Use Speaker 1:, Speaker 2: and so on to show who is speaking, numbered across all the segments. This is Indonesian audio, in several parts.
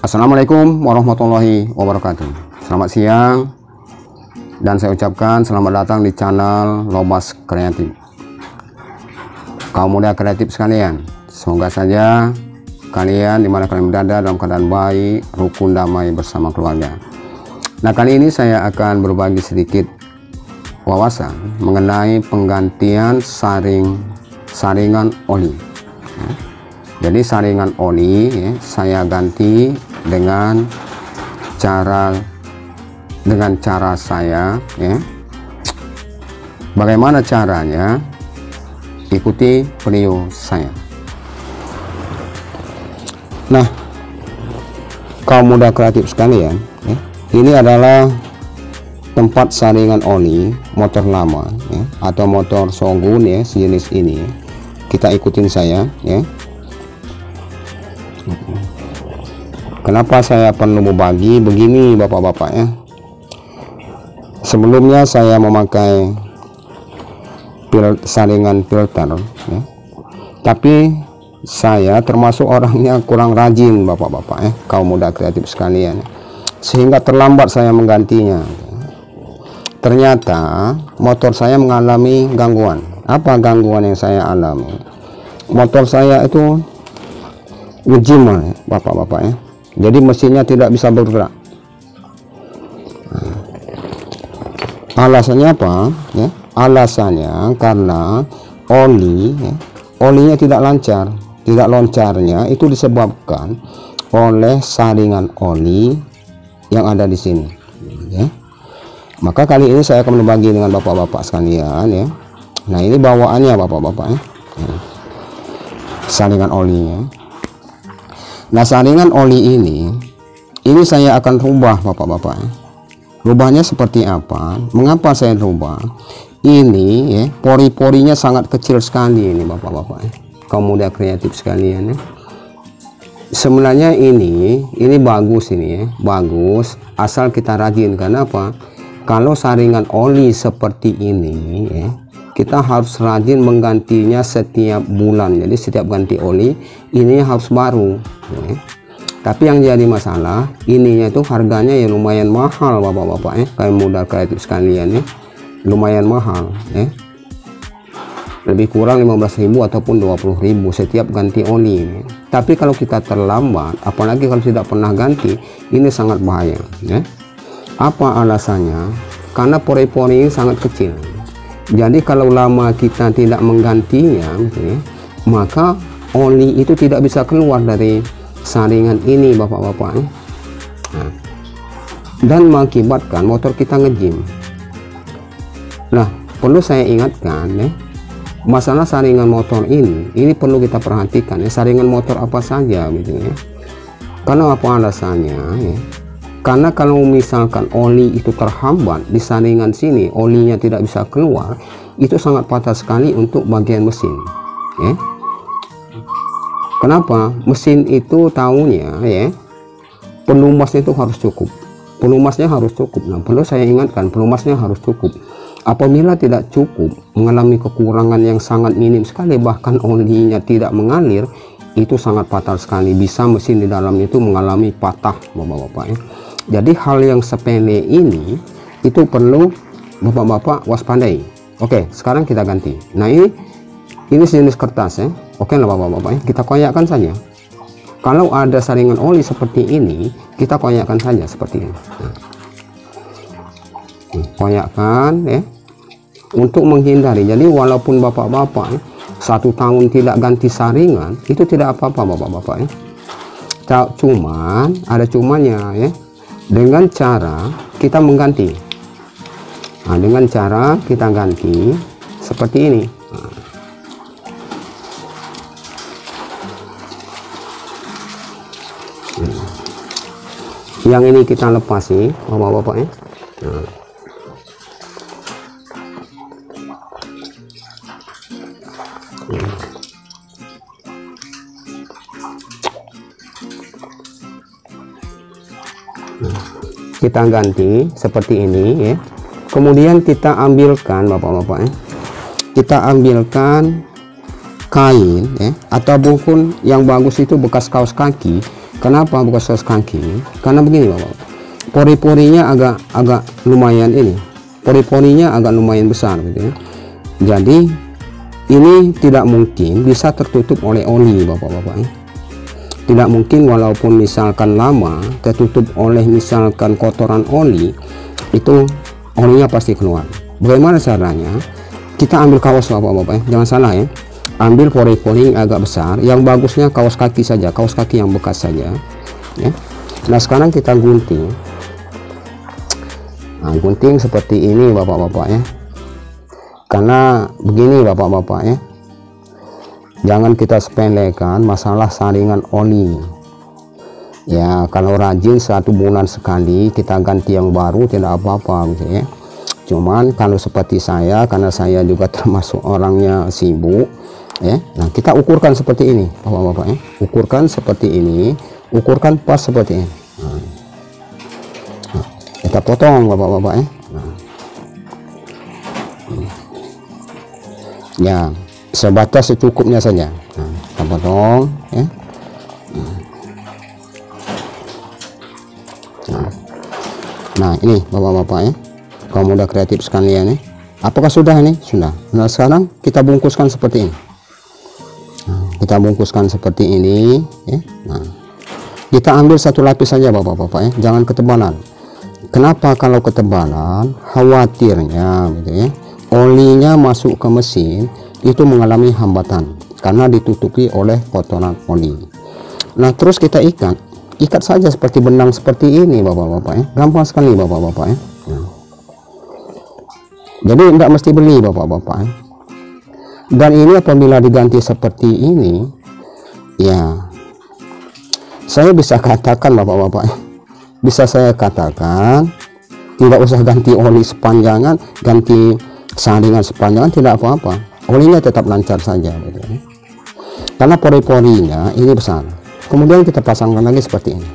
Speaker 1: Assalamualaikum warahmatullahi wabarakatuh. Selamat siang dan saya ucapkan selamat datang di channel Lobas Kreatif. Kaum muda kreatif sekalian, semoga saja kalian dimana kalian berada dalam keadaan baik, rukun, damai bersama keluarga. Nah, kali ini saya akan berbagi sedikit wawasan mengenai penggantian saringan oli. Jadi saringan oli saya ganti dengan cara saya Bagaimana caranya? Ikuti video saya. Nah, kaum muda kreatif sekalian, ini adalah tempat saringan oli motor lama atau motor Shogun sejenis ini. Kita ikutin saya Kenapa saya perlu berbagi begini bapak-bapak Sebelumnya saya memakai saringan filter tapi saya termasuk orangnya kurang rajin bapak-bapak kaum muda kreatif sekalian, sehingga terlambat saya menggantinya. Ternyata motor saya mengalami gangguan. Apa gangguan yang saya alami? Motor saya itu ngejim bapak-bapak jadi mesinnya tidak bisa bergerak. Alasannya apa? Alasannya karena olinya tidak lancar. Tidak lancarnya itu disebabkan oleh saringan oli yang ada di sini. Maka kali ini saya akan berbagi dengan bapak-bapak sekalian Nah, ini bawaannya bapak-bapak saringan olinya. Nah, saringan oli ini saya akan rubah bapak-bapak. Rubahnya seperti apa? Mengapa saya rubah? Ini pori-porinya sangat kecil sekali ini bapak-bapak kaum muda kreatif sekalian Sebenarnya ini bagus bagus asal kita rajin. Karena apa? Kalau saringan oli seperti ini kita harus rajin menggantinya setiap bulan. Jadi setiap ganti oli ini harus baru tapi yang jadi masalah ininya itu harganya ya lumayan mahal bapak-bapak kaum muda kreatif sekalian lumayan mahal lebih kurang 15.000 ataupun 20.000 setiap ganti oli Tapi kalau kita terlambat, apalagi kalau tidak pernah ganti, ini sangat bahaya Apa alasannya? Karena pori-pori ini sangat kecil. Jadi kalau lama kita tidak menggantinya maka oli itu tidak bisa keluar dari saringan ini bapak-bapak dan mengakibatkan motor kita ngejim. Nah, perlu saya ingatkan masalah saringan motor ini perlu kita perhatikan saringan motor apa saja Karena apa alasannya Karena kalau misalkan oli itu terhambat di saringan sini, olinya tidak bisa keluar, itu sangat fatal sekali untuk bagian mesin Kenapa? Mesin itu tahunya pelumasnya itu harus cukup. Pelumasnya harus cukup. Nah, perlu saya ingatkan, pelumasnya harus cukup. Apabila tidak cukup, mengalami kekurangan yang sangat minim sekali, bahkan olinya tidak mengalir, itu sangat fatal sekali. Bisa mesin di dalam itu mengalami patah bapak-bapak Jadi hal yang sepele ini itu perlu bapak-bapak waspadai. Oke, sekarang kita ganti. Nah, ini sejenis kertas Oke lah bapak-bapak kita koyakkan saja. Kalau ada saringan oli seperti ini, kita koyakkan saja seperti ini. Koyakkan untuk menghindari. Jadi walaupun bapak-bapak 1 tahun tidak ganti saringan, itu tidak apa-apa bapak-bapak Cuman ada cumannya dengan cara kita mengganti. Nah, dengan cara kita ganti seperti ini. Yang ini kita lepas bapak-bapak kita ganti seperti ini Kemudian kita ambilkan bapak-bapak kita ambilkan kain atau bukan yang bagus itu bekas kaos kaki Kenapa bekas kaos kaki? Karena begini Bapak, pori-porinya agak lumayan ini, pori-porinya agak lumayan besar gitu ya. Jadi ini tidak mungkin bisa tertutup oleh oli Bapak-bapak ya. Tidak mungkin, walaupun misalkan lama tertutup oleh misalkan kotoran oli, itu olinya pasti keluar. Bagaimana caranya? Kita ambil kaos Bapak-bapak ya, jangan salah ya, ambil pori-pori agak besar, yang bagusnya kaos kaki saja, kaos kaki yang bekas saja ya. Nah sekarang kita gunting. Nah, gunting seperti ini Bapak-bapak ya. Karena begini Bapak-bapak ya, jangan kita sepelekan masalah saringan oli ya. Kalau rajin 1 bulan sekali kita ganti yang baru tidak apa-apa gitu ya. Cuman kalau seperti saya, karena saya juga termasuk orangnya sibuk ya, nah kita ukurkan seperti ini Bapak-bapak ya, ukurkan seperti ini, ukurkan pas seperti ini. Nah, kita potong Bapak-bapak ya. Ya, sebatas secukupnya saja. Nah, kita potong ya. Nah ini Bapak-bapak ya, kaum muda kreatif sekalian ya, apakah sudah ini? Sudah. Nah sekarang kita bungkuskan seperti ini. Nah, kita bungkuskan seperti ini ya. Nah, kita ambil 1 lapis saja Bapak-bapak ya, jangan ketebalan. Kenapa? Kalau ketebalan khawatirnya gitu ya, olinya masuk ke mesin itu mengalami hambatan karena ditutupi oleh kotoran oli. Nah terus kita ikat saja seperti benang seperti ini Bapak-bapak ya, gampang sekali Bapak-bapak ya. Nah, jadi tidak mesti beli Bapak-bapak ya. Dan ini apabila diganti seperti ini ya, saya bisa katakan Bapak-bapak ya, bisa saya katakan tidak usah ganti oli sepanjangan, ganti saringan sepanjangan, tidak apa-apa, olinya tetap lancar saja gitu ya. Karena pori-porinya ini besar. Kemudian kita pasangkan lagi seperti ini.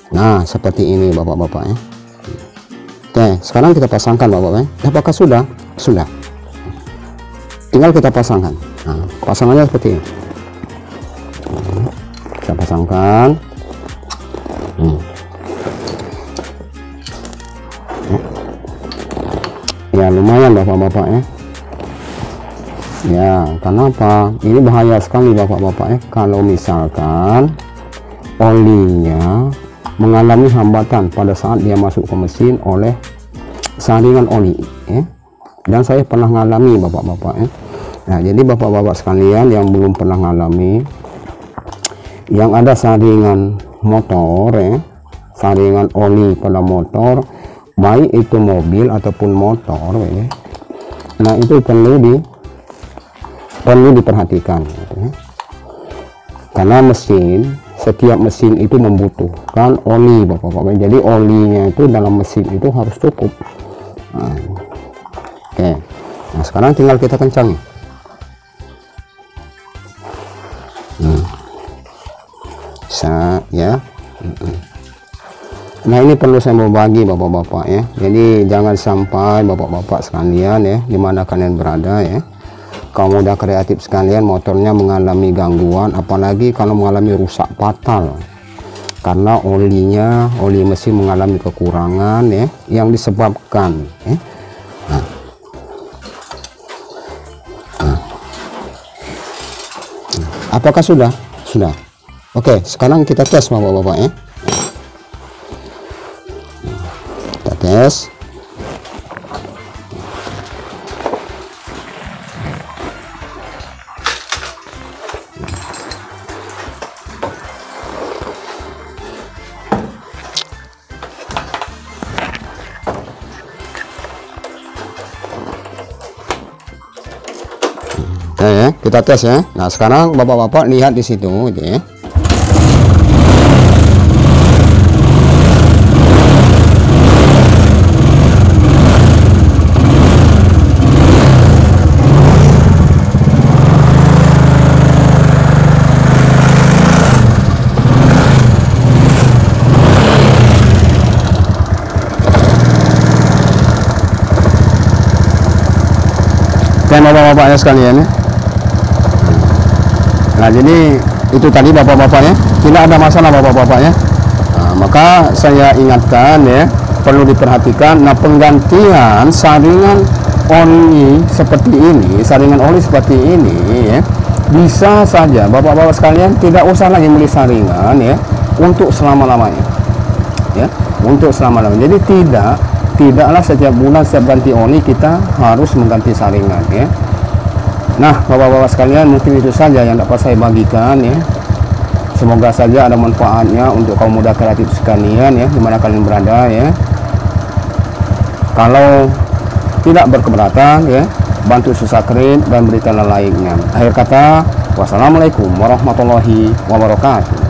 Speaker 1: Nah seperti ini Bapak-bapak ya. Oke, sekarang kita pasangkan Bapak-bapak ya. Apakah sudah? Sudah. Tinggal kita pasangkan. Nah, pasangannya seperti ini. Kita pasangkan. Ya lumayan Bapak-bapak ya. Ya, kenapa? Ini bahaya sekali Bapak-bapak ya, kalau misalkan olinya mengalami hambatan pada saat dia masuk ke mesin oleh saringan oli ya. Dan saya pernah mengalami Bapak-bapak ya. Nah, jadi Bapak-bapak sekalian yang belum pernah mengalami, yang ada saringan motor ya, saringan oli pada motor, baik itu mobil ataupun motor ya. Nah itu perlu diperhatikan gitu ya. Karena setiap mesin itu membutuhkan oli Bapak-bapak, jadi olinya itu dalam mesin itu harus cukup. Nah, oke, nah sekarang tinggal kita kencangi. Bisa ya. Nah ini perlu saya berbagi Bapak-bapak ya, jadi jangan sampai Bapak-bapak sekalian ya, dimana kalian berada ya, kaum muda kreatif sekalian, motornya mengalami gangguan, apalagi kalau mengalami rusak fatal karena oli mesin mengalami kekurangan ya, yang disebabkan ya. Apakah sudah? Sudah. Oke, sekarang kita tes Bapak-bapak ya. Kita tes. Ya, kita tes ya. Nah sekarang Bapak-bapak lihat di situ gitu ya. Oke Bapak-bapak ya sekalian ya. Nah, jadi itu tadi bapak-bapak ya, tidak ada masalah bapak-bapak ya. Nah, maka saya ingatkan ya, perlu diperhatikan. Nah, penggantian saringan oli seperti ini, ya, bisa saja bapak-bapak sekalian tidak usah lagi beli saringan ya untuk selama-lamanya ya, untuk selama-lamanya. Jadi tidaklah setiap bulan setiap ganti oli kita harus mengganti saringan ya. Nah, bapak-bapak sekalian, mungkin itu saja yang dapat saya bagikan ya. Semoga saja ada manfaatnya untuk kaum muda kreatif sekalian ya, dimana kalian berada ya. Kalau tidak berkeberatan ya, bantu subscribe dan berikan like-nya. Akhir kata, wassalamualaikum warahmatullahi wabarakatuh.